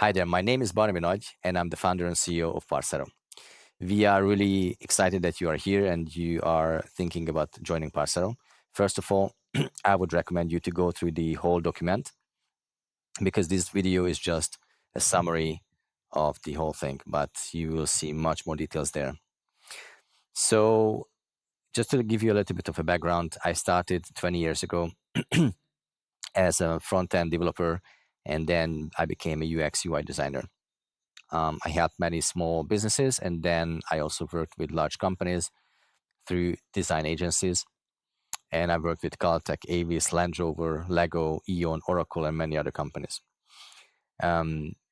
Hi there, my name is Barnabinoj, and I'm the founder and CEO of Parcero. We are really excited that you are here and you are thinking about joining Parcero. First of all, I would recommend you to go through the whole document because this video is just a summary of the whole thing, but you will see much more details there. So, just to give you a little bit of a background, I started 20 years ago as a front end developer, and then I became a UX UI designer. I helped many small businesses, and then I also worked with large companies through design agencies. And I worked with Caltech, Avis, Land Rover, Lego, Eon, Oracle, and many other companies.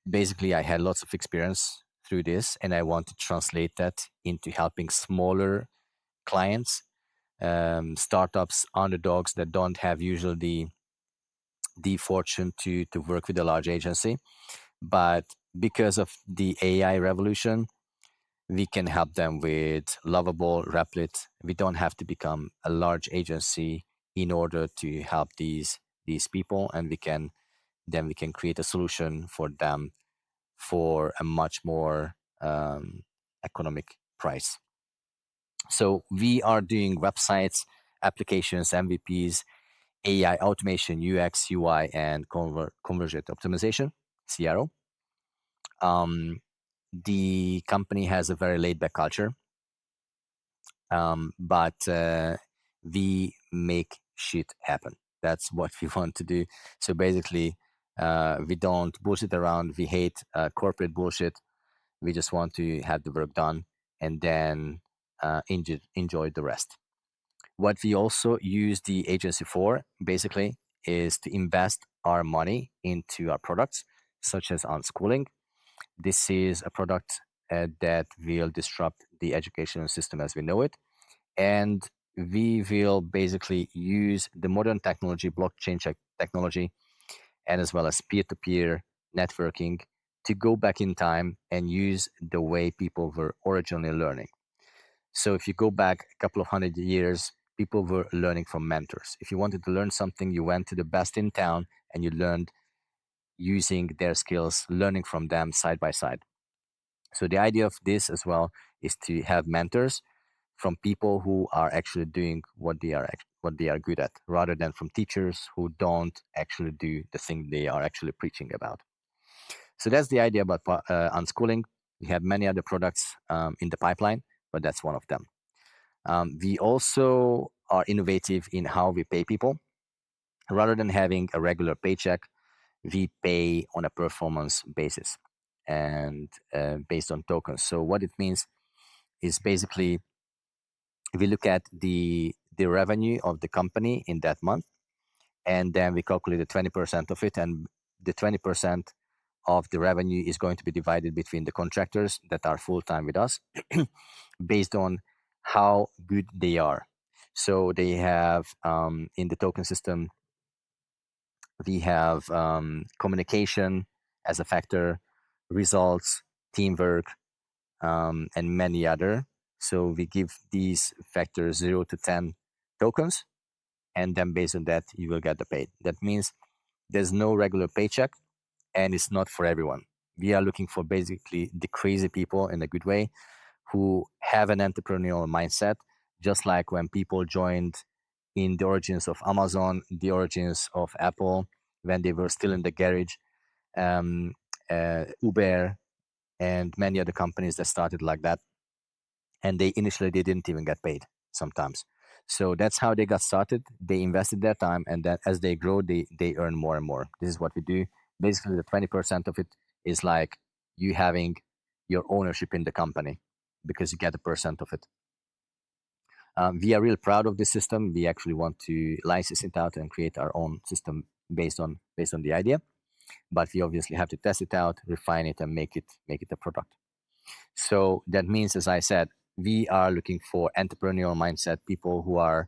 Basically, I had lots of experience through this, and I want to translate that into helping smaller clients, startups, underdogs that don't have usually the fortune to work with a large agency. But because of the AI revolution, we can help them with Lovable, Replit. We don't have to become a large agency in order to help these people, and we can create a solution for them for a much more economic price. So we are doing websites, applications, MVPs, AI automation, UX, UI, and conversion optimization, CRO. The company has a very laid back culture, but we make shit happen. That's what we want to do. So basically, we don't bullshit around. We hate corporate bullshit. We just want to have the work done and then enjoy the rest. What we also use the agency for, basically, is to invest our money into our products, such as unschooling. This is a product that will disrupt the educational system as we know it, and we will basically use the modern technology, blockchain technology, and as well as peer-to-peer networking to go back in time and use the way people were originally learning. So if you go back a couple of 100 years, people were learning from mentors. If you wanted to learn something, you went to the best in town and you learned using their skills, learning from them side by side. So the idea of this as well is to have mentors from people who are actually doing what they are good at, rather than from teachers who don't actually do the thing they are actually preaching about. So that's the idea about unschooling. We have many other products in the pipeline, but that's one of them. We also are innovative in how we pay people. Rather than having a regular paycheck, we pay on a performance basis and based on tokens. So what it means is basically we look at the revenue of the company in that month, and then we calculate the 20% of it, and the 20% of the revenue is going to be divided between the contractors that are full time with us based on how good they are. So they have in the token system, we have communication as a factor, results, teamwork, and many other. So we give these factors 0 to 10 tokens, and then based on that, you will get the pay. That means there's no regular paycheck, and it's not for everyone. We are looking for basically the crazy people in a good way who have an entrepreneurial mindset, just like when people joined in the origins of Amazon, the origins of Apple, when they were still in the garage, um, Uber, and many other companies that started like that. And they didn't even get paid sometimes. So that's how they got started. They invested their time, and then as they grow, they earn more and more. This is what we do. Basically, the 20% of it is like you having your ownership in the company because you get a percent of it. We are real proud of this system. We actually want to license it out and create our own system based on the idea. But we obviously have to test it out, refine it, and make it a product. So that means, as I said, we are looking for entrepreneurial mindset people who are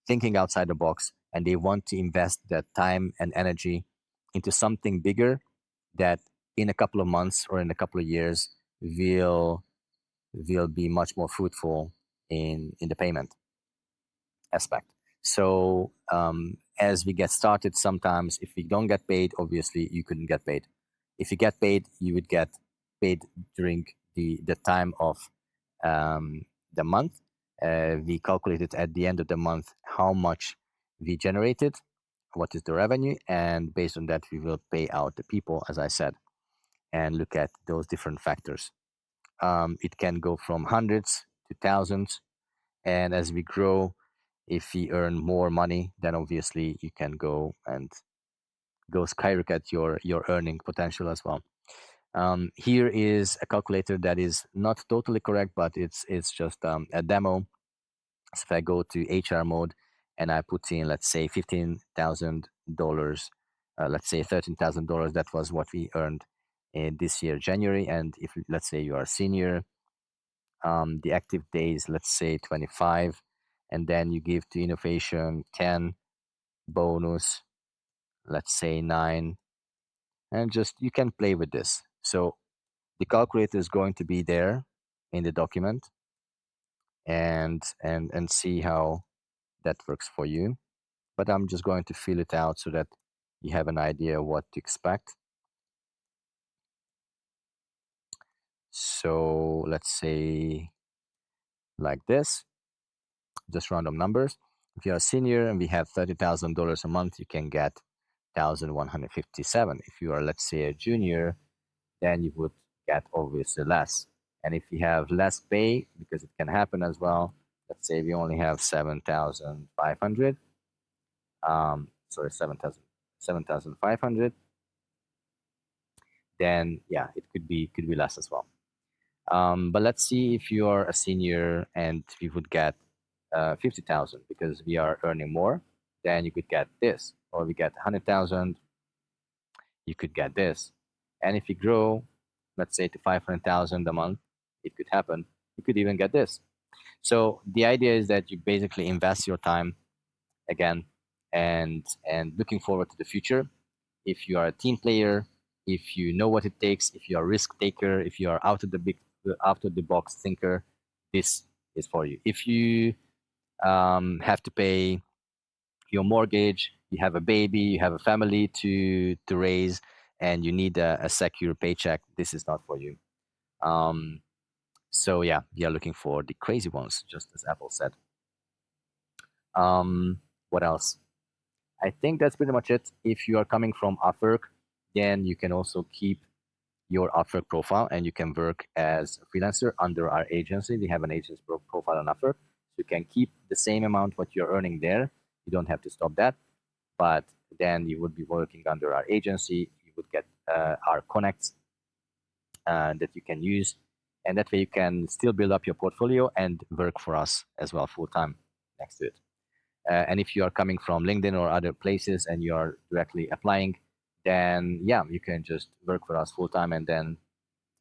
thinking outside the box and they want to invest their time and energy into something bigger that in a couple of months or in a couple of years will be much more fruitful in the payment aspect. So as we get started, sometimes if we don't get paid, obviously you couldn't get paid. If you get paid, you would get paid during the time of um, the month. We calculated at the end of the month how much we generated, what is the revenue, and based on that, we will pay out the people, as I said, and look at those different factors. It can go from hundreds to thousands, and as we grow, if we earn more money, then obviously you can go and go skyrocket your earning potential as well. Here is a calculator that is not totally correct, but it's just a demo. So if I go to HR mode and I put in, let's say, $15,000, let's say $13,000, that was what we earned in this year, January. And if let's say you are a senior, the active days, let's say 25, and then you give to innovation 10, bonus, let's say 9, and just you can play with this. So the calculator is going to be there in the document, and see how that works for you. But I'm just going to fill it out so that you have an idea what to expect. So let's say like this, just random numbers. If you're a senior and we have $30,000 a month, you can get 1,157. If you are, let's say, a junior, then you would get obviously less. And if you have less pay, because it can happen as well, let's say we only have 7,500, sorry, 7,500, then yeah, it could be less as well. But let's see if you are a senior and we would get 50,000 because we are earning more, then you could get this, or we get 100,000, you could get this. And if you grow, let's say to 500,000 a month, it could happen. You could even get this. So the idea is that you basically invest your time again, and looking forward to the future. If you are a team player, if you know what it takes, if you are a risk taker, if you are out of the box thinker, this is for you. If you have to pay your mortgage, you have a baby, you have a family to raise, and you need a secure paycheck, this is not for you. Um, so yeah, we are looking for the crazy ones, just as Apple said. What else? I think that's pretty much it. If you are coming from Upwork, then you can also keep your Upwork profile and you can work as a freelancer under our agency. We have an agency profile on Upwork. So you can keep the same amount what you're earning there. You don't have to stop that. But then you would be working under our agency. You would get our connects that you can use. And that way you can still build up your portfolio and work for us as well full time next to it. And if you are coming from LinkedIn or other places and you are directly applying, then yeah, you can just work for us full time. And then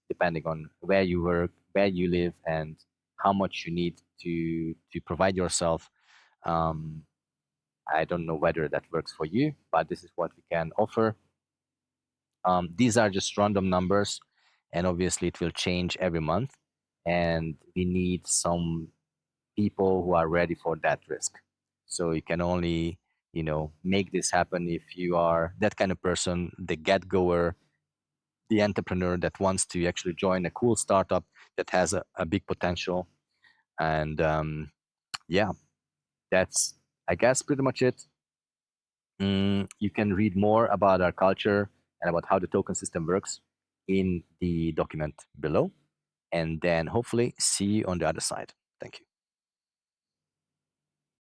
depending on where you work, where you live, and how much you need to provide yourself, um, I don't know whether that works for you, but this is what we can offer. These are just random numbers, and obviously it will change every month. And we need some people who are ready for that risk. So you can only, make this happen if you are that kind of person, the get goer, the entrepreneur that wants to actually join a cool startup that has a big potential. And yeah, that's, I guess, pretty much it. You can read more about our culture and about how the token system works in the document below. And then hopefully see you on the other side. Thank you.